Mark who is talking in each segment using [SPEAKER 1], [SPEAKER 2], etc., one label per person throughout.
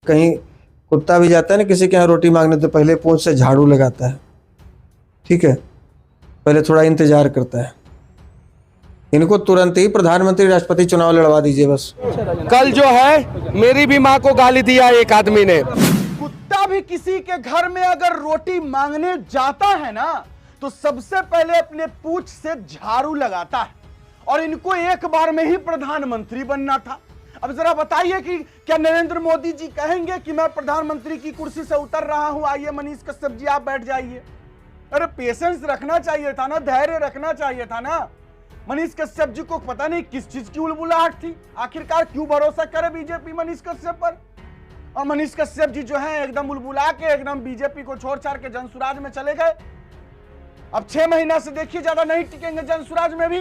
[SPEAKER 1] कहीं कुत्ता भी जाता है ना किसी के यहाँ रोटी मांगने, तो पहले पूंछ से झाड़ू लगाता है, ठीक है, पहले थोड़ा इंतजार करता है। इनको तुरंत ही प्रधानमंत्री राष्ट्रपति चुनाव लड़वा दीजिए बस।
[SPEAKER 2] कल जो है मेरी भी माँ को गाली दिया एक आदमी ने। कुत्ता भी किसी के घर में अगर रोटी मांगने जाता है ना, तो सबसे पहले अपने पूंछ से झाड़ू लगाता है। और इनको एक बार में ही प्रधानमंत्री बनना था। अब जरा बताइए कि क्या नरेंद्र मोदी जी कहेंगे कि मैं प्रधानमंत्री की कुर्सी से उतर रहा हूं, आइए मनीष कश्यप जी आप बैठ जाइए। अरे पेशेंस रखना चाहिए था ना, धैर्य रखना चाहिए था ना। मनीष कश्यप जी को पता नहीं किस चीज की उलबुलाहट थी, आखिरकार क्यों भरोसा करे बीजेपी मनीष कश्यप पर। और मनीष कश्यप जी जो है एकदम उलबुला के एकदम बीजेपी को छोड़ छाड़ के जनसुराज में चले गए। अब 6 महीना से देखिए ज्यादा नहीं टिकेंगे जनसुराज में भी,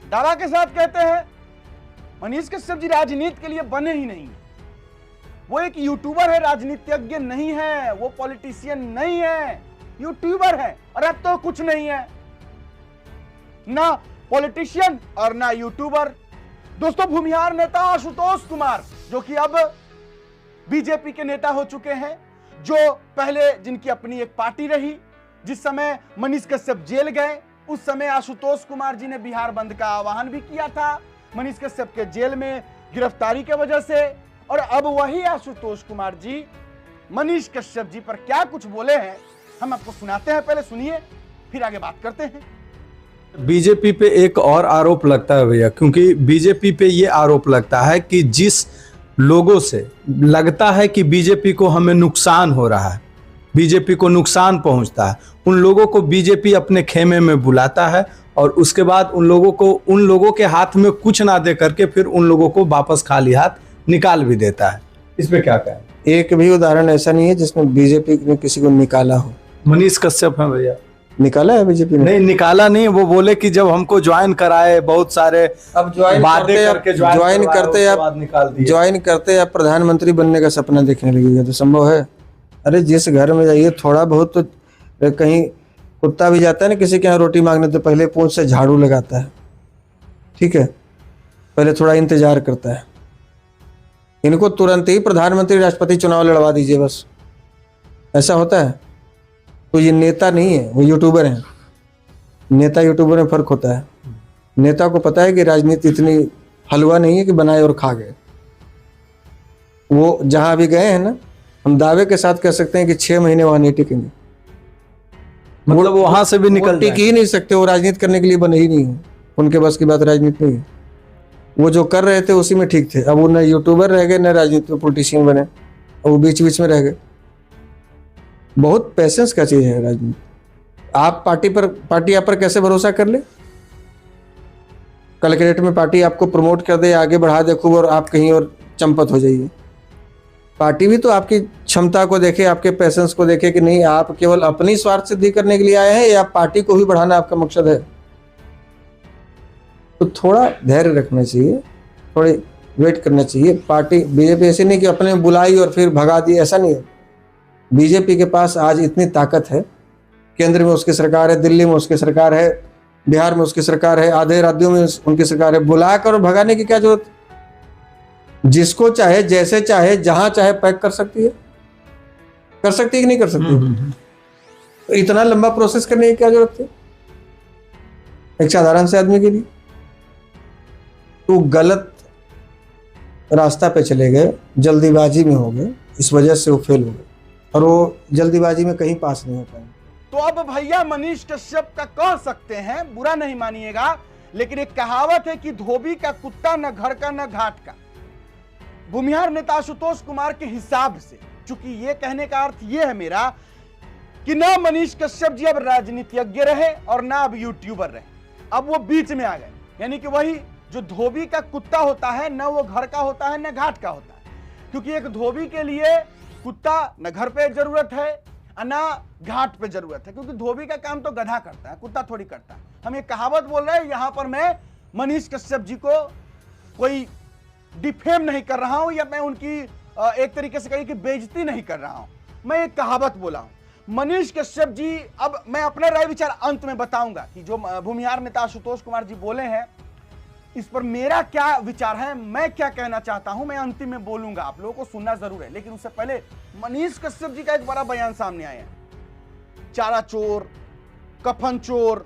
[SPEAKER 2] दावा के साथ कहते हैं। मनीष कश्यप जी राजनीति के लिए बने ही नहीं। वो एक यूट्यूबर है, राजनीतिज्ञ नहीं है, वो पॉलिटिशियन नहीं है, यूट्यूबर है। और अब तो कुछ नहीं है, ना पॉलिटिशियन और ना यूट्यूबर। दोस्तों, भूमिहार नेता आशुतोष कुमार जो कि अब बीजेपी के नेता हो चुके हैं, जो पहले जिनकी अपनी एक पार्टी रही, जिस समय मनीष कश्यप जेल गए उस समय आशुतोष कुमार जी ने बिहार बंद का आह्वान भी किया था मनीष कश्यप के जेल में गिरफ्तारी के वजह से। और अब वही आशुतोष कुमार जी मनीष कश्यप जी पर क्या कुछ बोले हैं हम आपको सुनाते हैं, पहले सुनिए फिर आगे बात करते हैं।
[SPEAKER 3] बीजेपी पे एक और आरोप लगता है भैया, क्योंकि बीजेपी पे ये आरोप लगता है कि जिस लोगों से लगता है कि बीजेपी को हमें नुकसान हो रहा है, बीजेपी को नुकसान पहुंचता है, उन लोगों को बीजेपी अपने खेमे में बुलाता है और उसके बाद उन लोगों के हाथ में कुछ ना दे करके फिर उन लोगों को वापस खाली हाथ निकाल भी देता है। इस पे क्या कहें?
[SPEAKER 1] एक भी उदाहरण ऐसा नहीं है जिसमें बीजेपी ने किसी को निकाला हो।
[SPEAKER 3] मनीष कश्यप है भैया।
[SPEAKER 1] निकाला है बीजेपी ने?
[SPEAKER 3] नहीं निकाला नहीं, वो बोले कि जब हमको ज्वाइन कराए बहुत सारे,
[SPEAKER 1] अब ज्वाइन करते आप प्रधानमंत्री बनने का सपना देखने लगी, तो संभव है? अरे जिस घर में जाइए थोड़ा बहुत तो कहीं कुत्ता भी जाता है ना किसी के यहाँ रोटी मांगने, तो पहले पूंछ से झाड़ू लगाता है, ठीक है, पहले थोड़ा इंतजार करता है। इनको तुरंत ही प्रधानमंत्री राष्ट्रपति चुनाव लड़वा दीजिए बस। ऐसा होता है? तो ये नेता नहीं है, वो यूट्यूबर हैं। नेता यूट्यूबर में फर्क होता है। नेता को पता है कि राजनीति इतनी हलवा नहीं है कि बनाए और खा गए। वो जहां भी गए हैं ना, हम दावे के साथ कह सकते हैं कि 6 महीने वहां नहीं टिकेंगे।
[SPEAKER 3] मतलब वहां से भी निकल
[SPEAKER 1] टिक ही नहीं सकते, वो राजनीति करने के लिए बने ही नहीं है। उनके बस की बात राजनीति नहीं है। वो जो कर रहे थे उसी में ठीक थे। अब वो न यूट्यूबर रह गए न राजनीति में पॉलिटिशियन बने, और वो बीच बीच में रह गए। बहुत पेशेंस का चीज है राजनीति। आप पार्टी आप पर कैसे भरोसा कर ले? कलेक्ट्रेट में पार्टी आपको प्रमोट कर दे, आगे बढ़ा दे खूब, और आप कहीं और चंपत हो जाइए। पार्टी भी तो आपकी क्षमता को देखे, आपके पेशेंस को देखे कि नहीं आप केवल अपनी स्वार्थ सिद्धि करने के लिए आए हैं या पार्टी को भी बढ़ाना आपका मकसद है। तो थोड़ा धैर्य रखना चाहिए, थोड़ी वेट करना चाहिए। पार्टी बीजेपी ऐसे नहीं कि अपने बुलाई और फिर भगा दी, ऐसा नहीं है। बीजेपी के पास आज इतनी ताकत है, केंद्र में उसकी सरकार है, दिल्ली में उसकी सरकार है, बिहार में उसकी सरकार है, आधे राज्यों में उनकी सरकार है। बुलाकर और भगाने की क्या जरूरत? जिसको चाहे जैसे चाहे जहां चाहे पैक कर सकती है। कर सकती है कि नहीं कर सकती? तो इतना लंबा प्रोसेस करने की क्या जरूरत है एक साधारण से आदमी के लिए? तो गलत रास्ता पे चले गए, जल्दीबाजी में हो गए, इस वजह से वो फेल हो गए, और वो जल्दीबाजी में कहीं पास नहीं हो पाए।
[SPEAKER 2] तो अब भैया मनीष कश्यप का कह सकते हैं, बुरा नहीं मानिएगा, लेकिन एक कहावत है कि धोबी का कुत्ता न घर का न घाट का। भूमिहार नेता आशुतोष कुमार के हिसाब से, चूंकि ये कहने का अर्थ ये है मेरा कि ना मनीष कश्यप जी अब राजनीतिज्ञ रहे और ना अब यूट्यूबर रहे, अब वो बीच में आ गए। यानी कि वही जो धोबी का कुत्ता होता है, न वो घर का होता है न घाट का होता है। क्योंकि एक धोबी के लिए कुत्ता न घर पे जरूरत है ना घाट पे जरूरत है, क्योंकि धोबी का काम तो गधा करता है, कुत्ता थोड़ी करता है। हम ये कहावत बोल रहे हैं, यहां पर मैं मनीष कश्यप जी को कोई डिफेम नहीं कर रहा हूं, या मैं उनकी एक तरीके से कही कि बेइज्जती नहीं कर रहा हूं। मैं एक कहावत बोला हूं। मनीष कश्यप जी, अब मैं अपना राय विचार अंत में बताऊंगा कि जो भूमिहार नेता आशुतोष कुमार जी बोले हैं, इस पर मेरा क्या विचार है, मैं क्या कहना चाहता हूं, मैं अंतिम में बोलूंगा। आप लोगों को सुनना जरूर है, लेकिन उससे पहले मनीष कश्यप जी का एक बड़ा बयान सामने आया है। चारा चोर, कफन चोर,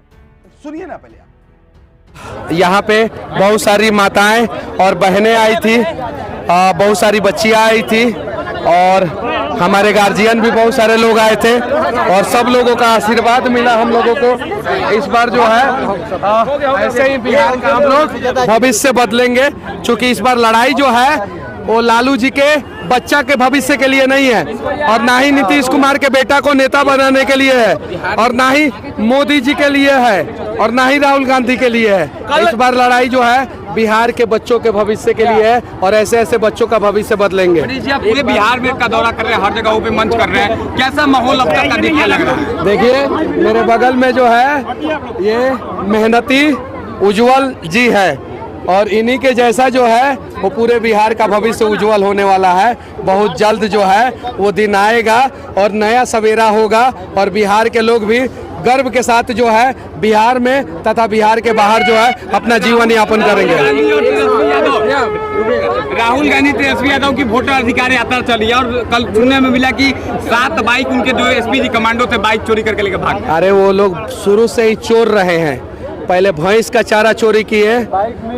[SPEAKER 2] सुनिए ना पहले आप। यहाँ पे बहुत सारी माताएं और बहनें आई थी, बहुत सारी बच्चियां आई थी और हमारे गार्जियन भी बहुत सारे लोग आए थे और सब लोगों का आशीर्वाद मिला हम लोगों को। इस बार जो है ऐसे ही बिहार का हम लोग भविष्य बदलेंगे, क्योंकि इस बार लड़ाई जो है वो लालू जी के बच्चा के भविष्य के लिए नहीं है और ना ही नीतीश कुमार के बेटा को नेता बनाने के लिए है और ना ही मोदी जी के लिए है और ना ही राहुल गांधी के लिए है। इस बार लड़ाई जो है बिहार के बच्चों के भविष्य के लिए है और ऐसे ऐसे बच्चों का भविष्य बदलेंगे।
[SPEAKER 4] जी, आप पूरे बिहार में का दौरा कर रहे हैं, हर जगह पे मंच कर रहे हैं, कैसा माहौल अब तक का देखने लग रहा है?
[SPEAKER 2] देखिए मेरे बगल में जो है ये मेहनती उज्जवल जी है और इन्हीं के जैसा जो है वो पूरे बिहार का भविष्य उज्जवल होने वाला है। बहुत जल्द जो है वो दिन आएगा और नया सवेरा होगा और बिहार के लोग भी गर्व के साथ जो है बिहार में तथा बिहार के बाहर जो है अपना जीवन यापन करेंगे।
[SPEAKER 4] राहुल गांधी तेजस्वी यादव की वोटर अधिकार यात्रा चली है और कल सुनने में मिला कि 7 बाइक उनके जो एसपी जी कमांडो थे बाइक चोरी करके लेकर भाग।
[SPEAKER 2] अरे वो लोग शुरू से ही चोर रहे हैं, पहले भैंस का चारा चोरी किए,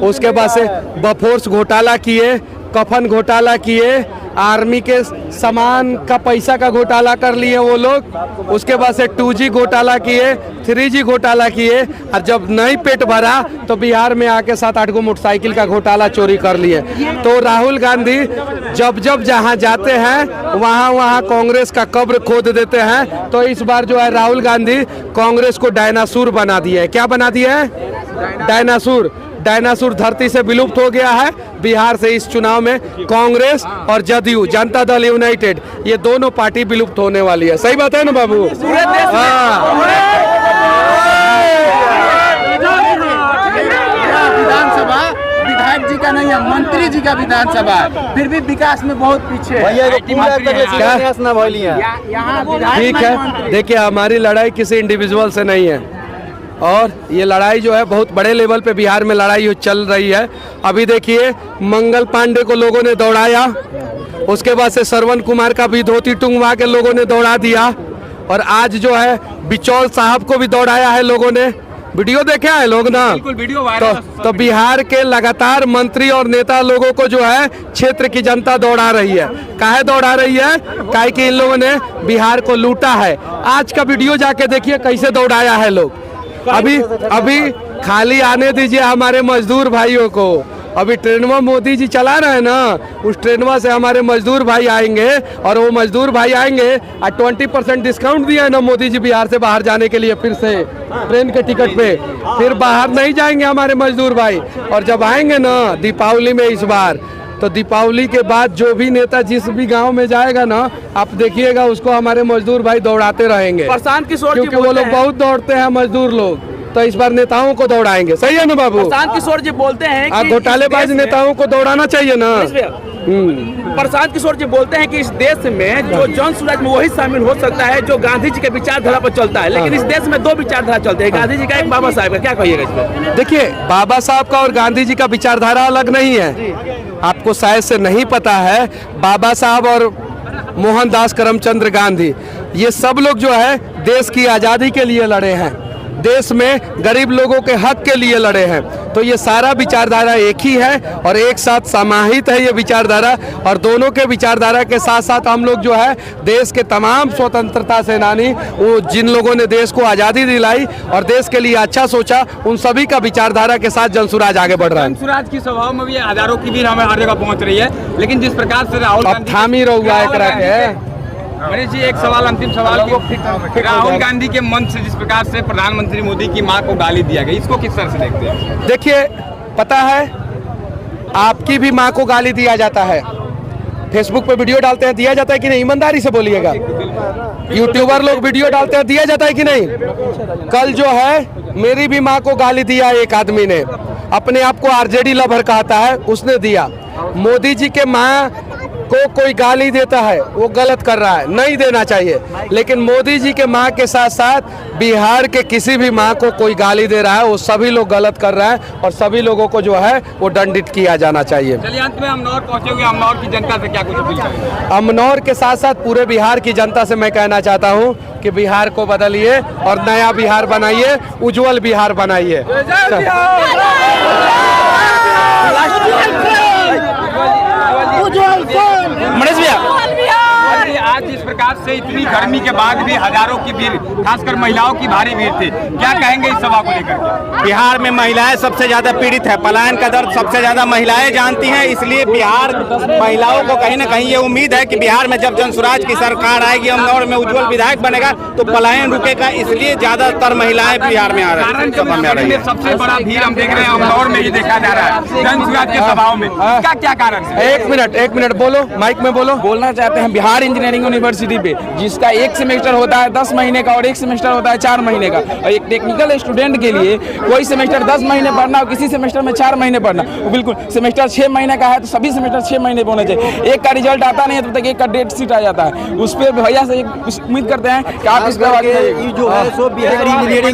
[SPEAKER 2] उसके बाद से बफोर्स घोटाला किए, कफन घोटाला किए, आर्मी के सामान का पैसा का घोटाला कर लिए वो लोग, उसके बाद से 2G घोटाला किए, 3G घोटाला किए और जब नहीं पेट भरा तो बिहार में आके 7-8 गो मोटरसाइकिल का घोटाला चोरी कर लिए। तो राहुल गांधी जब जब जहां जाते हैं वहां वहां कांग्रेस का कब्र खोद देते हैं। तो इस बार जो है राहुल गांधी कांग्रेस को डायनासोर बना दिए है। क्या बना दिया है? डायनासोर। डायनासोर धरती से विलुप्त हो गया है। बिहार से इस चुनाव में कांग्रेस और जदयू जनता दल यूनाइटेड ये दोनों पार्टी विलुप्त होने वाली है। सही बात है ना बाबू?
[SPEAKER 5] विधानसभा विधायक जी का नहीं है, मंत्री जी का विधानसभा, फिर भी विकास में बहुत पीछे है।
[SPEAKER 2] ठीक है, देखिए हमारी लड़ाई किसी इंडिविजुअल से नहीं है और ये लड़ाई जो है बहुत बड़े लेवल पे बिहार में लड़ाई चल रही है। अभी देखिए मंगल पांडे को लोगों ने दौड़ाया, उसके बाद से श्रवण कुमार का भी धोती टुंगवा के लोगों ने दौड़ा दिया और आज जो है बिचौल साहब को भी दौड़ाया है लोगों ने। वीडियो देखे हैं लोग ना?
[SPEAKER 4] वीडियो
[SPEAKER 2] तो बिहार के लगातार मंत्री और नेता लोगों को जो है क्षेत्र की जनता दौड़ा रही है। काहे दौड़ा रही है? काहे कि इन लोगों ने बिहार को लूटा है। आज का वीडियो जाके देखिए कैसे दौड़ाया है लोग। अभी खाली आने दीजिए हमारे मजदूर भाइयों को। अभी ट्रेनवा मोदी जी चला रहे हैं ना, उस ट्रेनवा से हमारे मजदूर भाई आएंगे और वो मजदूर भाई आएंगे और 20% डिस्काउंट दिया है ना मोदी जी बिहार से बाहर जाने के लिए फिर से ट्रेन के टिकट पे। फिर बाहर नहीं जाएंगे हमारे मजदूर भाई और जब आएंगे ना दीपावली में इस बार, तो दीपावली के बाद जो भी नेता जिस भी गांव में जाएगा ना आप देखिएगा उसको हमारे मजदूर भाई दौड़ाते रहेंगे।
[SPEAKER 5] प्रशांत किशोर
[SPEAKER 2] क्योंकि वो लोग बहुत दौड़ते हैं मजदूर लोग, तो इस बार नेताओं को दौड़ाएंगे। सही है ना बाबू?
[SPEAKER 5] प्रशांत किशोर जी बोलते हैं कि
[SPEAKER 2] घोटालेबाज नेताओं को दौड़ाना चाहिए ना।
[SPEAKER 5] प्रशांत किशोर जी बोलते हैं कि इस देश में जो जन स्वराज में वही शामिल हो सकता है जो गांधी जी के विचारधारा पर चलता है, लेकिन इस देश में 2 विचारधारा चलते हैं, गांधी जी का एक, बाबा साहब का। क्या कहिएगा इसमें?
[SPEAKER 2] देखिए बाबा साहब का और गांधी जी का विचारधारा अलग नहीं है। आपको शायद से नहीं पता है, बाबा साहब और मोहनदास करमचंद गांधी ये सब लोग जो है देश की आज़ादी के लिए लड़े हैं, देश में गरीब लोगों के हक के लिए लड़े हैं। तो ये सारा विचारधारा एक ही है और एक साथ समाहित है ये विचारधारा। और दोनों के विचारधारा के साथ साथ हम लोग जो है देश के तमाम स्वतंत्रता सेनानी, वो जिन लोगों ने देश को आज़ादी दिलाई और देश के लिए अच्छा सोचा, उन सभी का विचारधारा के साथ जनसुराज आगे बढ़ रहा है।
[SPEAKER 4] जनसुराज की सभाओं में भी हजारों की भीड़ हमें हर जगह पहुंच रही है, लेकिन जिस प्रकार से राहुल
[SPEAKER 2] अब थामी रहुआ है करा के।
[SPEAKER 4] मनीष जी एक सवाल, अंतिम सवाल की राहुल गांधी के मंच से जिस प्रकार से प्रधानमंत्री मोदी की मां को गाली दिया गया, इसको किस तरह से देखते हैं?
[SPEAKER 2] देखिए पता है आपकी भी मां को गाली दिया जाता है, फेसबुक पे वीडियो डालते हैं, दिया जाता है कि नहीं? ईमानदारी से बोलिएगा। यूट्यूबर लोग वीडियो डालते हैं, दिया जाता है कि नहीं? कल जो है मेरी भी मां को गाली दिया एक आदमी ने, अपने आप को आरजेडी लवर कहता है, उसने दिया। मोदी जी के मां
[SPEAKER 6] को कोई गाली देता है वो गलत कर रहा है, नहीं देना चाहिए। लेकिन मोदी जी के माँ के साथ साथ बिहार के किसी भी माँ को कोई गाली दे रहा है वो सभी लोग गलत कर रहे हैं और सभी लोगों को जो है वो दंडित किया जाना चाहिए।
[SPEAKER 4] चलिए अंत में अमनौर पहुंचे हुए, अमनौर की जनता से क्या कुछ अपील करेंगे?
[SPEAKER 6] अमनौर के साथ साथ पूरे बिहार की जनता से मैं कहना चाहता हूं कि बिहार को बदलिए और नया बिहार बनाइए, उज्जवल बिहार बनाइए।
[SPEAKER 5] मनीष भैया,
[SPEAKER 4] आज इस प्रकार से इतनी गर्मी के बाद भी हजारों की भीड़, खासकर महिलाओं की भारी भीड़ थी, क्या कहेंगे इस सभा को लेकर के?
[SPEAKER 7] बिहार में महिलाएं सबसे ज्यादा पीड़ित है, पलायन का दर्द सबसे ज्यादा महिलाएं जानती हैं, इसलिए बिहार महिलाओं को कहीं ना कहीं ये उम्मीद है कि बिहार में जब जनसुराज की सरकार आएगी, अमनौर में उज्जवल विधायक बनेगा तो पलायन रुकेगा, इसलिए ज्यादातर महिलाएं बिहार में आ रही है।
[SPEAKER 4] सबसे बड़ा भीड़ हम देख रहे हैं अमनौर में ही देखा जा रहा है जनसुराज के सभाओं में, क्या क्या कारण है?
[SPEAKER 6] एक मिनट बोलो, माइक में बोलो।
[SPEAKER 5] बोलना चाहते हैं बिहार इंजीनियरिंग यूनिवर्सिटी पे, जिसका एक सेमेस्टर होता है 10 महीने का और एक सेमेस्टर होता है 4 महीने का, और एक टेक्निकल स्टूडेंट के लिए कोई सेमेस्टर 10 महीने पढ़ना और किसी सेमेस्टर में 4 महीने पढ़ना, बिल्कुल सेमेस्टर 6 महीने का है तो सभी सेमेस्टर 6 महीने होने चाहिए। एक का रिजल्ट आता नहीं है तब तक एक का डेट शीट आ जाता है, उस पर भैया से उम्मीद करते हैं कि आप इसका
[SPEAKER 7] जो है सो Bihar engineering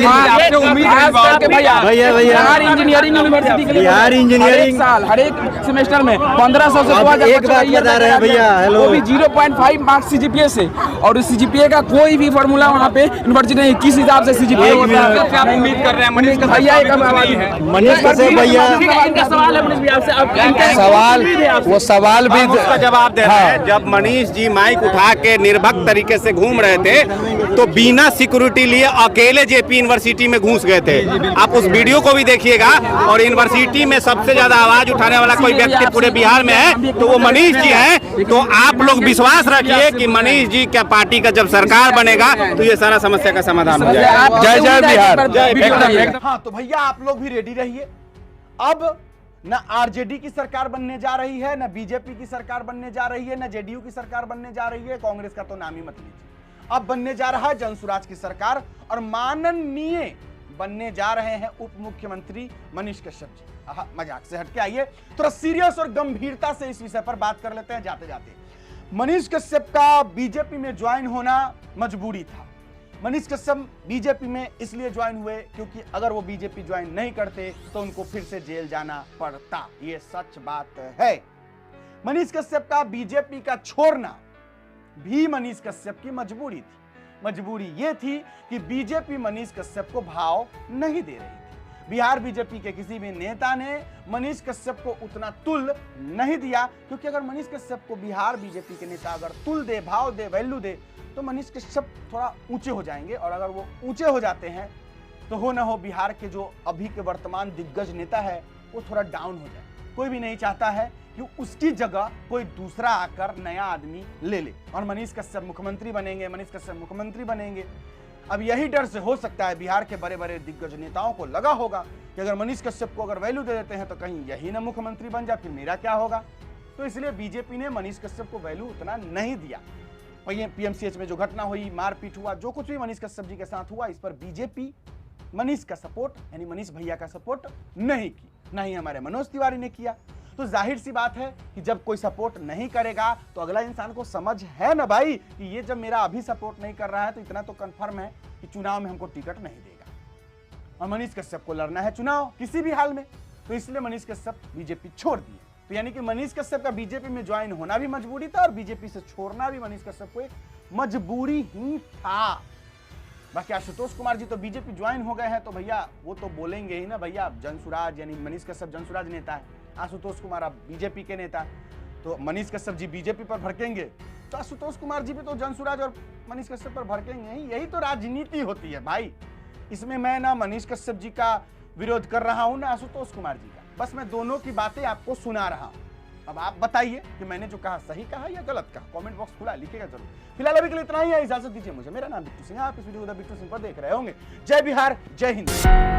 [SPEAKER 5] Bihar engineering university के लिए
[SPEAKER 7] बिहार इंजीनियरिंग
[SPEAKER 5] साल हर एक सेमेस्टर में 1500 से 2000
[SPEAKER 7] एक बात बता रहे हैं भैया, हेलो,
[SPEAKER 5] वो भी 0.5 मार्क्स सीजीपीए से, और उस सीजीपीए का कोई भी फॉर्मूला वहाँ पे यूनिवर्सिटी नहीं, किस हिसाब से सीजीपीए होता है।
[SPEAKER 4] आप उम्मीद कर रहे हैं मनीष कश्यप
[SPEAKER 5] भैया एक आवाज है,
[SPEAKER 7] मनीष कश्यप भैया
[SPEAKER 5] इनका सवाल है मनीष भैया आपसे,
[SPEAKER 6] सवाल भी
[SPEAKER 7] उसका जवाब दे रहे हैं। जब मनीष जी माइक उठा के निर्भक तरीके से घूम रहे थे तो बिना सिक्योरिटी लिए अकेले जेपी यूनिवर्सिटी में घुस गए थे। आप उस वीडियो को भी देखिएगा, और यूनिवर्सिटी में सबसे ज्यादा आवाज उठाने वाला कोई व्यक्ति पूरे बिहार में है तो वो मनीष जी हैं। तो आप लोग विश्वास रखिए कि मनीष जी क्या पार्टी का जब सरकार बनेगा तो ये सारा समस्या का समाधान हो जाएगा।
[SPEAKER 6] जय जय बिहार।
[SPEAKER 2] हाँ तो भैया आप लोग भी रेडी रहिए। अब न आरजेडी की सरकार बनने जा रही है, न बीजेपी की सरकार बनने जा रही है, न जेडीयू की सरकार बनने जा रही है, कांग्रेस का तो नाम ही मत लीजिए। अब बनने जा रहा है जनसुराज की सरकार, और माननीय बनने जा रहे हैं उप मुख्यमंत्री मनीष कश्यप जी। मजाक से हटके आइए, थोड़ा सीरियस और गंभीरता से इस विषय पर बात कर लेते हैं जाते जाते। मनीष कश्यप का बीजेपी में ज्वाइन होना मजबूरी था। मनीष कश्यप बीजेपी में इसलिए ज्वाइन हुए क्योंकि अगर वो बीजेपी ज्वाइन नहीं करते तो उनको फिर से जेल जाना पड़ता, ये सच बात है। मनीष कश्यप का बीजेपी का छोड़ना भी मनीष कश्यप की मजबूरी थी। मजबूरी ये थी कि बीजेपी मनीष कश्यप को भाव नहीं दे रही थी। बिहार बीजेपी के किसी भी नेता ने मनीष कश्यप को उतना तुल नहीं दिया, क्योंकि अगर मनीष कश्यप को बिहार बीजेपी के नेता अगर तुल दे, भाव दे, वैल्यू दे तो मनीष कश्यप थोड़ा ऊंचे हो जाएंगे, और अगर वो ऊंचे हो जाते हैं तो हो ना हो बिहार के जो अभी के वर्तमान दिग्गज नेता है वो थोड़ा डाउन हो जाए। कोई भी नहीं चाहता है कि उसकी जगह कोई दूसरा आकर नया आदमी ले ले, और मनीष कश्यप मुख्यमंत्री बनेंगे, मनीष कश्यप मुख्यमंत्री बनेंगे। अब यही डर से हो सकता है बिहार के बड़े बड़े दिग्गज नेताओं को लगा होगा कि अगर मनीष कश्यप को अगर वैल्यू दे देते हैं तो कहीं यही ना मुख्यमंत्री बन जाए, फिर मेरा क्या होगा। तो इसलिए बीजेपी ने मनीष कश्यप को वैल्यू उतना नहीं दिया। पीएमसीएच में जो घटना हुई, मारपीट हुआ, जो कुछ भी मनीष कश्यप जी के साथ हुआ, इस पर बीजेपी मनीष का सपोर्ट यानी मनीष भैया का सपोर्ट नहीं की, ना ही हमारे मनोज तिवारी ने किया। तो जाहिर सी बात है कि जब कोई सपोर्ट नहीं करेगा तो अगला इंसान को समझ है ना भाई कि ये जब मेरा अभी सपोर्ट नहीं कर रहा है तो इतना तो कंफर्म है कि चुनाव में हमको टिकट नहीं देगा, और मनीष कश्यप को लड़ना है चुनाव किसी भी हाल में। तो इसलिए मनीष कश्यप बीजेपी छोड़ दिए। तो यानी कि मनीष कश्यप का बीजेपी में ज्वाइन होना भी मजबूरी था और बीजेपी से छोड़ना भी मनीष कश्यप को एक मजबूरी ही था। बाकी आशुतोष कुमार जी तो बीजेपी ज्वाइन हो गए हैं तो भैया वो तो बोलेंगे ही ना, भैया जनसुराज यानी मनीष कश्यप जनसुराज नेता है, आशुतोष कुमार अब बीजेपी के नेता, तो मनीष कश्यप जी बीजेपी पर भड़केंगे तो आशुतोष कुमार जी भी तो जनसुराज और मनीष कश्यप पर भड़केंगे ही। यही तो राजनीति होती है भाई। इसमें मैं ना मनीष कश्यप जी का विरोध कर रहा हूं ना आशुतोष कुमार जी का, बस मैं दोनों की बातें आपको सुना रहा हूं। अब आप बताइए कि मैंने जो कहा सही कहा या गलत कहा, कमेंट बॉक्स खुला लिखिएगा जरूर। फिलहाल अभी के लिए इतना ही है, इजाजत दीजिए मुझे। मेरा नाम बिट्टू सिंह है, आप इस वीडियो को बिट्टू सिंह पर देख रहे होंगे। जय बिहार, जय हिंद।